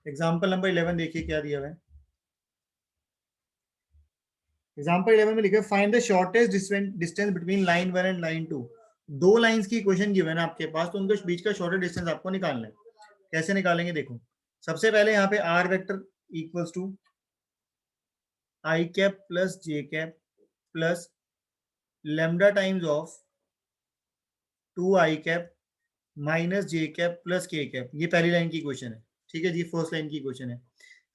Example number 11 देखिए क्या दिया हुआ है। एग्जाम्पल 11 में लिखा है find the shortest distance between line 1 and line 2। दो लाइंस की इक्वेशन गिवन है आपके पास, तो उनके बीच का शॉर्टेस्ट डिस्टेंस आपको निकालना है। कैसे निकालेंगे देखो, सबसे पहले यहाँ पे r vector equals to i cap plus j cap plus lambda times of 2 i cap minus j cap plus k cap. ये पहली लाइन की इक्वेशन है, ठीक है जी, फर्स्ट लाइन की इक्वेशन है।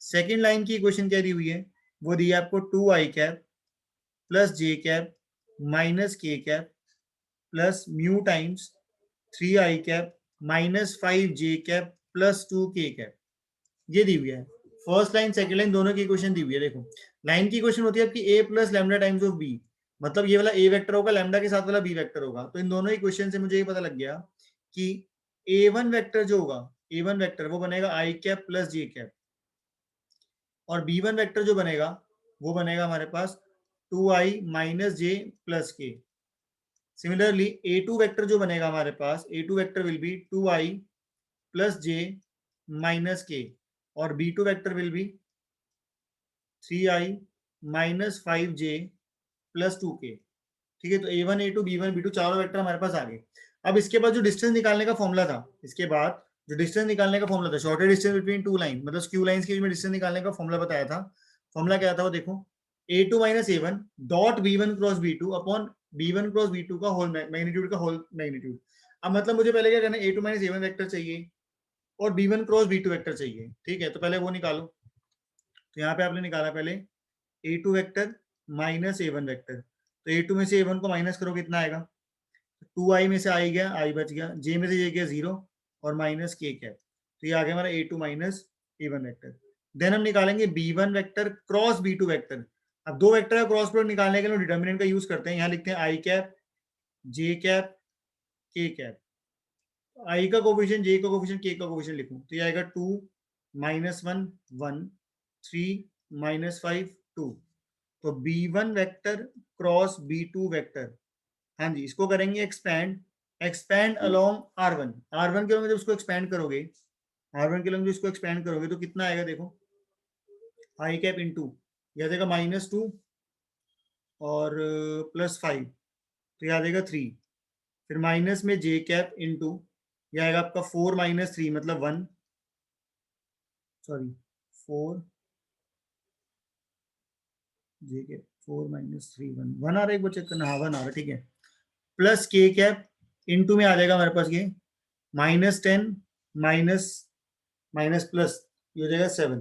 सेकेंड लाइन की इक्वेशन क्या दी हुई है, वो दी है आपको 2 i cap plus j cap minus k cap plus mu times 3 i cap minus 5 J cap plus 2 के कैप। ये दी हुई है। फर्स्ट लाइन सेकंड लाइन दोनों की इक्वेशन दी हुई है। देखो लाइन की इक्वेशन होती है आपकी a plus lambda times of b, मतलब ये वाला ए वेक्टर होगा लैम्डा के साथ वाला बी वेक्टर होगा। तो इन दोनों इक्वेशन से मुझे ये पता लग गया कि ए वन वेक्टर जो होगा, ए वन वेक्टर वो बनेगा i cap plus j cap, और बी वन वेक्टर जो बनेगा वो बनेगा हमारे पास 2 i minus j plus k. Similarly a two vector जो बनेगा हमारे पास, a two vector will be 2 i plus j minus k, और b two vector will be 3 i minus 5 j plus 2 k. ठीक है, तो a one a two b one b two चारों vector हमारे पास आ गए। अब इसके बाद जो डिस्टेंस निकालने का फॉर्मूला था, इसके बाद जो डिस्टेंस निकालने का फॉर्मूला था, shortest distance between two line, मतलब स्क्यू लाइंस के बीच में डिस्टेंस निकालने का फॉर्मूला बताया था। फॉर्मूला क्या था वो देखो, a two minus a one dot b one cross b two upon b one cross b two का होल मैग्नीट्यूड का होल मैग्नीट्यूड। अब मतलब मुझे पहले क्या करना है, a two minus a one vector चाहिए और b one cross b two vector चाहिए। ठीक है, तो पहले वो निकालो। तो यहाँ पे आपने निकाला पहले a two vector minus a one vector, तो ए टू में से ए वन को माइनस करो कितना आएगा, 2 आई में से आई गया, आई बच गया, जे में से ये गया 0 और माइनस के कैप, तो ये आ गया हमारा a two minus a one vector. Then हम निकालेंगे b one vector cross b two vector. अब दो वैक्टर का क्रॉस प्रोडक्ट निकालने के लिए डिटर्मिनेंट का यूज करते हैं। यहाँ लिखते हैं आई cap j cap k cap, आई का कोफिशिएंट, जे का कोफिशिएंट, के का कोफिशिएंट लिखूं तो ये आएगा 2 माइनस 1 1 3 माइनस 5 2। तो b1 vector cross b2 vector, हाँ जी, इसको करेंगे expand, expand along r1, r1 के लिए जब उसको एक्सपैंड करोगे, r1 के लिए जो इसको एक्सपैंड करोगे तो कितना आएगा देखो, आई कैप इंटू यह देगा -2 और +5, तो यह आ जाएगा 3, फिर माइनस में जे कैप इंटू यह आएगा आपका 4 माइनस 3 मतलब 1, सॉरी 4 जे कैप 4 माइनस 3 1 1 आ रहा है, एक बार चेक करना, हाँ 1 आ रहा है, ठीक है, प्लस के कैप इंटू में आ जाएगा हमारे पास ये -10 माइनस माइनस प्लस, ये हो जाएगा 7,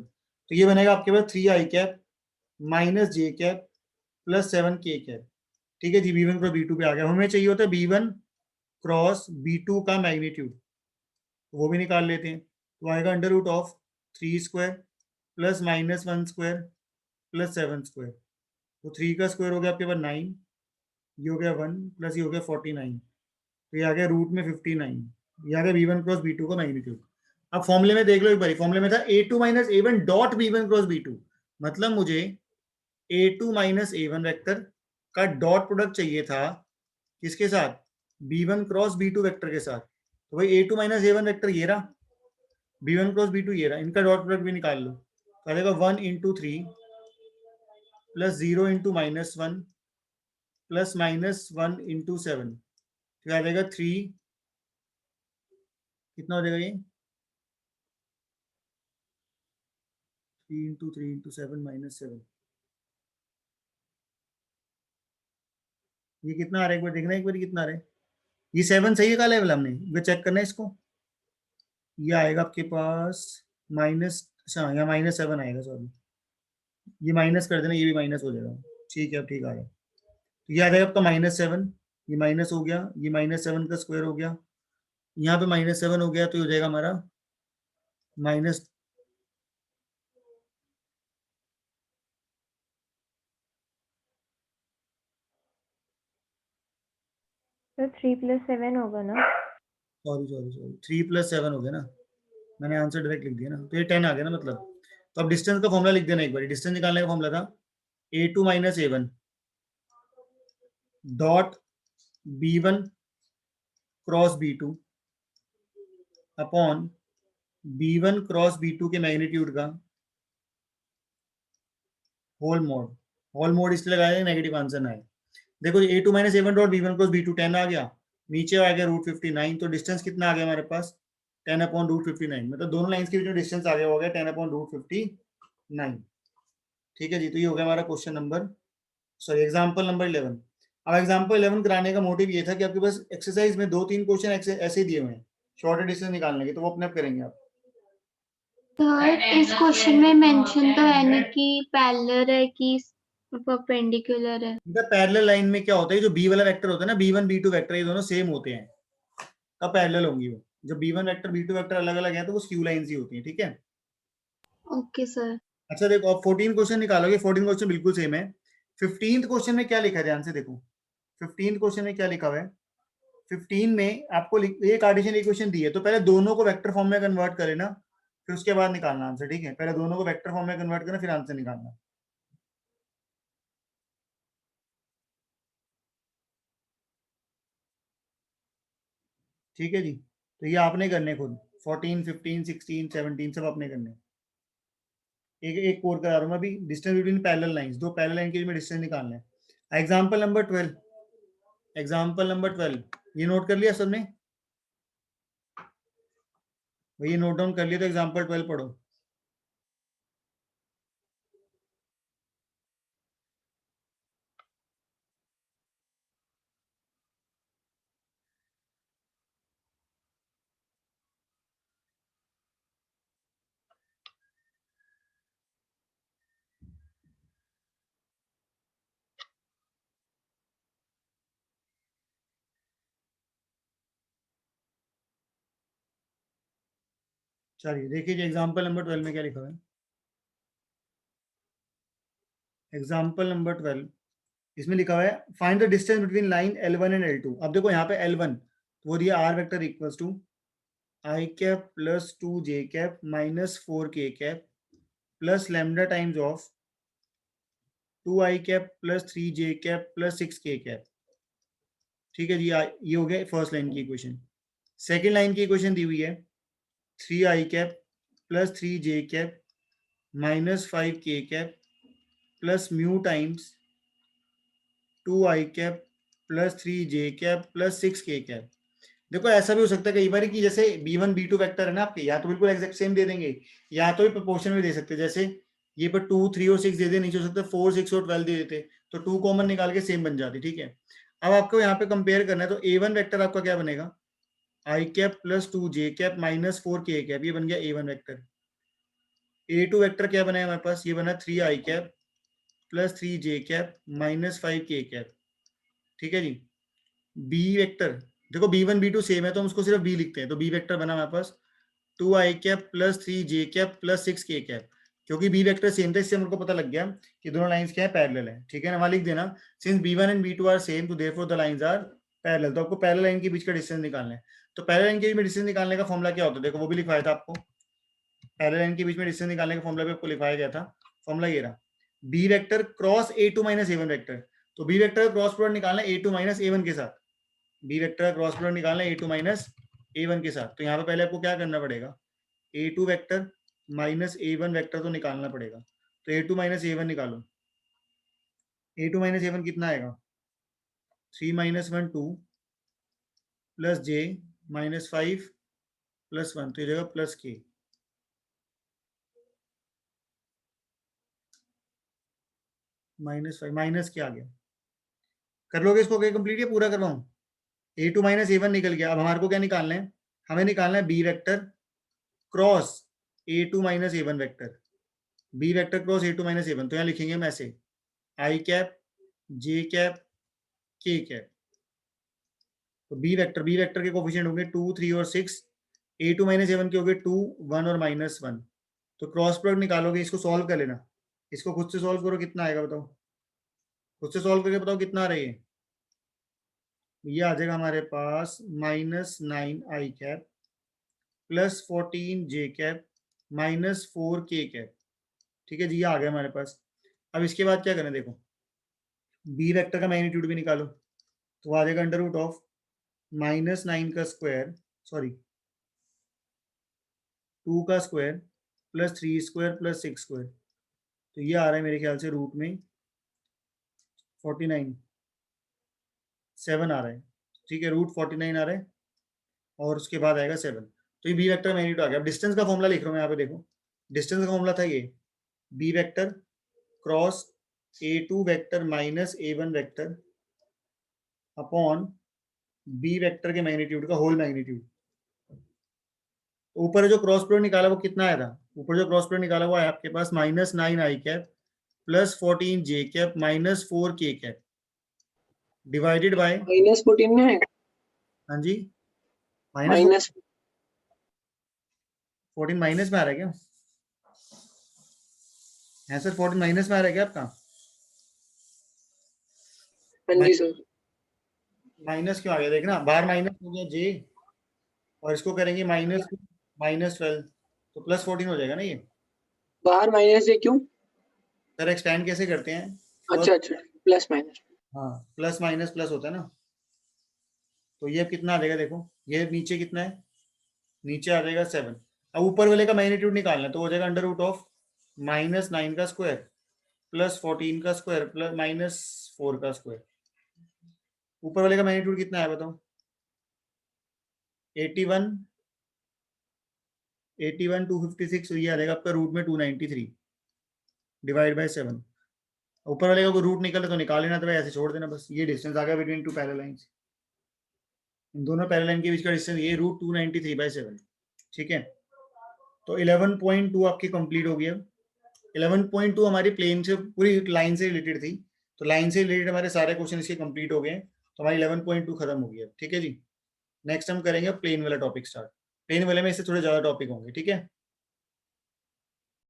तो ये बनेगा आपके पास 3 i cap minus j cap plus 7 k cap. ठीक है जी, b one cross b two पे आ गया। हमें चाहिए होता है b one cross b two का मैग्नीट्यूड, तो वो भी निकाल लेते हैं। तो आएगा under root of 3 square plus minus 1 square plus 7 square, तो 3 का स्क्वायर हो गया आपके पास 9, ये हो गया 1 प्लस ये हो गया 49, तो ये आ गया रूट में 59, ये आ गया b one cross b two का मैग्नीट्यूड। अब फॉर्मूले में देख लो एक बार, फॉर्मूले में था a two minus a one dot b one cross b two, मतलब मुझे a two minus a one vector का डॉट प्रोडक्ट चाहिए था किसके साथ, b one cross b two vector के साथ। तो भाई a two minus a one vector ये रहा, b one cross b two ये रहा, इनका डॉट प्रोडक्ट भी निकाल लो, तो आ जाएगा 1 into 3 plus 0 into minus 1 plus minus 1 into 7, तो आ जाएगा 3, कितना हो जाएगा ये 3 इंटू 3 इंटू 7 माइनस 7, ये कितना आ रहा है एक बार देखना, एक बार कितना आ रहा है, ये 7 सही है का लेवल, हमने ये चेक करना है इसको, ये आएगा आपके पास माइनस, अच्छा यहाँ -7 आएगा, सॉरी ये माइनस कर देना, ये भी माइनस हो जाएगा, ठीक है अब ठीक आ रहा है, तो ये आ जाएगा आपका -7, ये माइनस हो गया, ये -7 का स्क्वायर हो गया, यहाँ पे -7 हो गया, तो हो जाएगा हमारा माइनस, तो 3 + 7 होगा ना, सॉरी सॉरी सॉरी 3 + 7 हो गया ना, मैंने आंसर डायरेक्ट लिख दिया ना, तो ये 10 आ गया ना मतलब। तो अब डिस्टेंस का फॉर्मूला लिख देना एक बार, डिस्टेंस निकालने का फॉर्मूला था a two minus a one dot b one cross b two upon B1 cross B2 के मैग्नीट्यूड का होल मोड इसलिए लगाया नेगेटिव आंसर ना है। देखो A2 minus A1 dot B1 cross B2 10 आ गया, नीचे आ गया √59, तो डिस्टेंस कितना आ गया हमारे पास 10 अपॉन √59, मतलब दोनों लाइंस के बीच में डिस्टेंस आ गया, हो गया 10 अपॉन √59। ठीक है जी, तो ये हो गया हमारा question number, sorry example number 11। अब एग्जाम्पल 11 कराने का मोटिव ये था कि आपके पास एक्सरसाइज में 2-3 क्वेश्चन ऐसे ही दिए हुए हैं शॉर्टर डिस्टेंस निकालने के, तो वो अपने आप करेंगे आप। सर इस क्वेश्चन में मेंशन तो है नहीं कि पैरेलल है कि परपेंडिकुलर है। पैरेलल लाइन में क्या होता है, जो बी वाला वेक्टर होता है ना, B1 B2 वेक्टर, ये दोनों सेम होते हैं, तब पैरेलल होंगी वो। जब B1 वेक्टर B2 वेक्टर अलग अलग है तो वो स्क्यू लाइंस ही होती हैं। ठीक है, ओके सर। अच्छा देखो अब 14 क्वेश्चन निकालोगे, 14 क्वेश्चन बिल्कुल सेम है। 15th क्वेश्चन में क्या लिखा है, ध्यान से देखो 15th क्वेश्चन में क्या लिखा हुआ है। 15 में आपको एक कार्टेशियन इक्वेशन दी है, तो पहले दोनों को वेक्टर फॉर्म में कन्वर्ट करे ना, फिर उसके बाद निकालना आंसर। ठीक है, पहले दोनों को वेक्टर फॉर्म में कन्वर्ट करना, फिर आंसर निकालना। ठीक है जी, तो ये आपने करने खुद 14, 15, 16, 17 सब आपने करने। एक एक कोड करा रहा हूँ मैं अभी, डिस्टेंस बिटवीन पैरेलल लाइंस, दो पैरेलल लाइन के बीच में डिस्टेंस निकालना है। एग्जांपल नंबर 12, एग्जांपल नंबर 12 ये नोट कर लिया सबने, ये नोट डाउन कर लिया तो एग्जांपल 12 पढ़ो। चलिए देखिए जी, एग्जांपल नंबर 12 में क्या लिखा हुआ है। एग्जांपल नंबर 12 इसमें लिखा हुआ है find the distance between line L1 and L2। अब देखो यहाँ पे L1 तो वो दिया r vector equals to I cap plus 2j cap minus 4k cap plus lambda times of 2i cap plus 3j cap plus 6k cap. ठीक है जी, ये हो गया फर्स्ट लाइन की इक्वेशन। सेकेंड लाइन की इक्वेशन दी हुई है 3i cap plus 3j cap minus 5k cap plus mu times 2i cap plus 3j cap plus 6k cap. देखो ऐसा भी हो सकता है कई बार कि जैसे B1 B2 वेक्टर है ना आपके, या तो बिल्कुल एग्जैक्ट सेम दे देंगे, या तो भी प्रोपोर्शन में दे सकते हैं। जैसे ये पर 2, 3 और 6 दे दे, नीचे हो सकता है 4, 6 और 12 दे देते, तो 2 कॉमन निकाल के सेम बन जाती। ठीक है, अब आपको यहाँ पे कंपेयर करना है, तो A1 वेक्टर आपका क्या बनेगा, i cap plus 2j cap minus 4k cap, ये बन गया A1 वेक्टर। A2 वेक्टर क्या बना है हमारे पास, ये बना 3i cap plus 3j cap minus 5k cap. ठीक है जी, बी वेक्टर देखो B1 B2 सेम है तो हम उसको सिर्फ बी लिखते हैं, तो बी वेक्टर बना हमारे पास 2i cap plus 3j cap plus 6k cap. क्योंकि बी वेक्टर सेम था इससे हमको पता लग गया कि दोनों लाइंस क्या है, पैरेलल है। ठीक है ना, वहां लिख देना since B1 and B2 are same तो therefore the lines are parallel. तो आपको पैरेलल लाइन के बीच का डिस्टेंस निकालना है। तो पैरेलल लाइन के बीच में डिस्टेंस निकालने का फॉर्मूला क्या होता है, देखो वो भी लिखवाया था आपको। पैरेलल लाइन के बीच में डिस्टेंस निकालने का फॉर्मूला भी आपको लिखवाया गया था। फॉर्मूला ये रहा, b vector cross A2 minus A1 vector. तो बी वेक्टर का क्रॉस प्रोडक्ट निकालना है A2 माइनस A1 के साथ, बी वेक्टर का क्रॉस प्रोडक्ट निकालना है A2 माइनस A1 के साथ। तो यहाँ पे पहले आपको क्या करना पड़ेगा, A2 vector minus A1 vector तो निकालना पड़ेगा। तो A2 माइनस A1 निकालो, A2 माइनस A1 कितना आएगा, 3 minus 1 2 plus j minus 5 plus 1, तो ये जगह प्लस k माइनस 5 माइनस के आ गया। कर लोगे इसको क्या कंप्लीट, या पूरा करवाऊं। A2 माइनस A1 निकल गया। अब हमारे को क्या निकालना है, हमें निकालना है b vector cross A2 minus A1 vector, b vector cross A2 minus A1। तो यहाँ लिखेंगे हम ऐसे i cap j cap k cap. तो बी वेक्टर के कोफिशिएंट होंगे 2, 3 और 6, A2 माइनस A1 के होंगे 2, 1 और माइनस 1। तो क्रॉस प्रोडक्ट निकालोगे, इसको सॉल्व कर लेना, इसको खुद से सॉल्व करो, कितना आएगा बताओ, खुद से सॉल्व करके बताओ कितना आ रही है। ये आ जाएगा हमारे पास -9i cap plus 14j cap minus 4k cap. ठीक है जी, ये आ गया हमारे पास। अब इसके बाद क्या करें, देखो बी वेक्टर का मैग्नीट्यूड भी निकालो, तो आ जाएगा अंडर रूट ऑफ -9 का स्क्वायर, सॉरी 2 का square plus 3 square plus 6 square, तो ये आ रहा है मेरे ख्याल से रूट में 49 7 आ रहा है, ठीक है, रूट 49 आ रहा है और उसके बाद आएगा 7, तो ये बी वेक्टर मैग्नीट्यूड आ गया। अब डिस्टेंस का फॉर्मूला लिख रहा हूँ मैं यहाँ पे, देखो डिस्टेंस का फॉर्मूला था ये b vector cross a2 vector minus a1 vector upon b vector के मैग्नीट्यूड का होल मैग्नीट्यूड। ऊपर जो क्रॉस प्रोडक्ट निकाला वो कितना आया था, ऊपर जो क्रॉस प्रोडक्ट निकाला हुआ है आपके पास -9 आई कैप प्लस 14 जे कैप माइनस 4 के कैप डिवाइडेड बाय -14 में है। हाँ जी माइनस 14 माइनस में आ रहा है क्या है सर, 14 माइनस में आ रहा है क्या आपका? हाँ जी सर। माइनस क्यों आ गया, देखना बाहर माइनस हो गया जे और इसको करेंगे -12 तो +14 हो जाएगा ना ये। बाहर माइनस है क्यों? सर एक्सपेंड कैसे करते हैं? अच्छा अच्छा, प्लस माइनस। हाँ प्लस माइनस प्लस होता है ना, तो ये कितना आ जाएगा, देखो ये नीचे कितना है, नीचे आ जाएगा 7। अब ऊपर वाले का मैग्नीट्यूड निकालना है तो हो जाएगा √9 का स्क्वायर प्लस 14 का स्क्वायर प्लस -4 का स्क्वायर। ऊपर वाले का मैग्नीट्यूड कितना है बताओ? 81 256, ये आ जाएगा आपका रूट में 293 डिवाइड बाय 7। ऊपर वाले का कोई रूट निकले तो निकाल लेना, तो भाई ऐसे छोड़ देना बस। ये डिस्टेंस आ गया बिटवीन टू पैरेलल लाइंस, इन दोनों पैरेलल लाइन के बीच का डिस्टेंस ये रूट 293/7, ठीक है। तो 11.2 आपकी कंप्लीट हो गया। 11.2 हमारी प्लेन से पूरी लाइन से रिलेटेड थी, तो लाइन से रिलेटेड हमारे सारे क्वेश्चन इसके कंप्लीट हो गए, तो हमारी 11.2 खत्म हो गया, ठीक है जी। नेक्स्ट हम करेंगे प्लेन वाला टॉपिक स्टार्ट। प्लेन वाले में इससे थोड़े ज्यादा टॉपिक होंगे, ठीक है।